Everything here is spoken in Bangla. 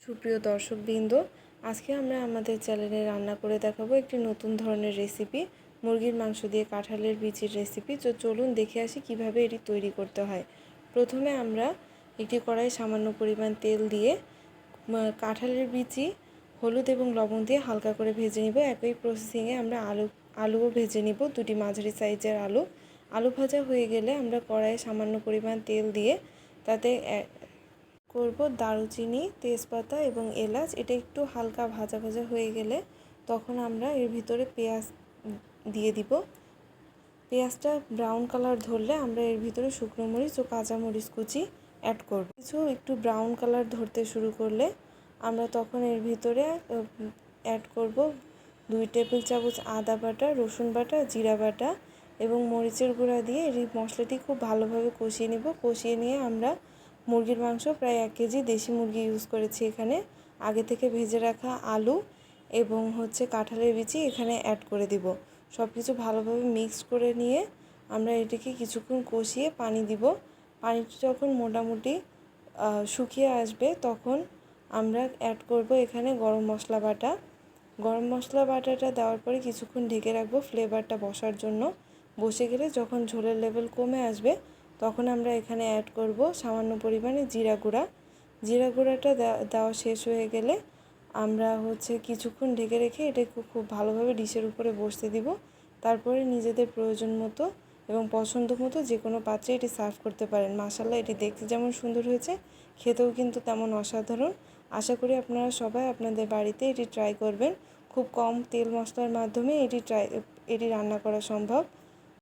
সুপ্রিয় দর্শকবৃন্দ, আজকে আমরা আমাদের চ্যানেলে রান্না করে দেখাবো একটি নতুন ধরনের রেসিপি, মুরগির মাংস দিয়ে কাঁঠালের বিচির রেসিপি। তো চলুন দেখে আসি কিভাবে এটি তৈরি করতে হয়। প্রথমে আমরা একটি কড়াই সামান্য পরিমাণ তেল দিয়ে কাঁঠালের বিচি হলুদ এবং লবণ দিয়ে হালকা করে ভেজে নিব। একই প্রসেসিংয়ে আমরা আলুও ভেজে নিব, দুটি মাঝারি সাইজের আলু ভাজা হয়ে গেলে আমরা কড়াইয়ে সামান্য পরিমাণ তেল দিয়ে তাতে করব দারুচিনি, তেজপাতা এবং এলাচ। এটা একটু হালকা ভাজা ভাজা হয়ে গেলে তখন আমরা এর ভিতরে পেঁয়াজ দিয়ে দিব। পেঁয়াজটা ব্রাউন কালার ধরলে আমরা এর ভিতরে শুকনো মরিচ ও কাঁচা মরিচ কুচি অ্যাড করব। কিছু একটু ব্রাউন কালার ধরতে শুরু করলে আমরা তখন এর ভিতরে অ্যাড করব 2 টেবিল চামচ আদা বাটা, রসুন বাটা, জিরা বাটা এবং মরিচের গুঁড়া দিয়ে এই মশলাটি খুব ভালোভাবে কষিয়ে নেব। কষিয়ে নিয়ে আমরা মুরগির মাংস প্রায় 1 কেজি দেশি মুরগি ইউজ করেছি এখানে, আগে থেকে ভেজে রাখা আলু এবং কাঁঠালের বিচি এখানে অ্যাড করে দিব। সব কিছু ভালোভাবে মিক্স করে নিয়ে আমরা এটিকে কিছুক্ষণ কষিয়ে পানি দিব। পানিটি যখন মোটামুটি শুকিয়ে আসবে তখন আমরা অ্যাড করব এখানে গরম মশলা বাটা। গরম মশলা বাটাটা দেওয়ার পরে কিছুক্ষণ ঢেকে রাখবো ফ্লেভারটা বসার জন্য। বসে গেলে যখন ঝোলের লেভেল কমে আসবে তখন আমরা এখানে অ্যাড করব সামান্য পরিমাণে জিরা গুঁড়া। জিরা গুঁড়াটা দেওয়া শেষ হয়ে গেলে আমরা কিছুক্ষণ ঢেকে রেখে এটাকে খুব ভালোভাবে ডিশের উপরে বসতে দিব। তারপরে নিজেদের প্রয়োজন মতো এবং পছন্দ মতো যে কোনো পাত্রে এটি সার্ভ করতে পারেন। মাশাআল্লাহ, এটি দেখতে যেমন সুন্দর হয়েছে, খেতেও কিন্তু তেমন অসাধারণ। আশা করি আপনারা সবাই আপনাদের বাড়িতে এটি ট্রাই করবেন। খুব কম তেল মশলার মাধ্যমে এটি রান্না করা সম্ভব।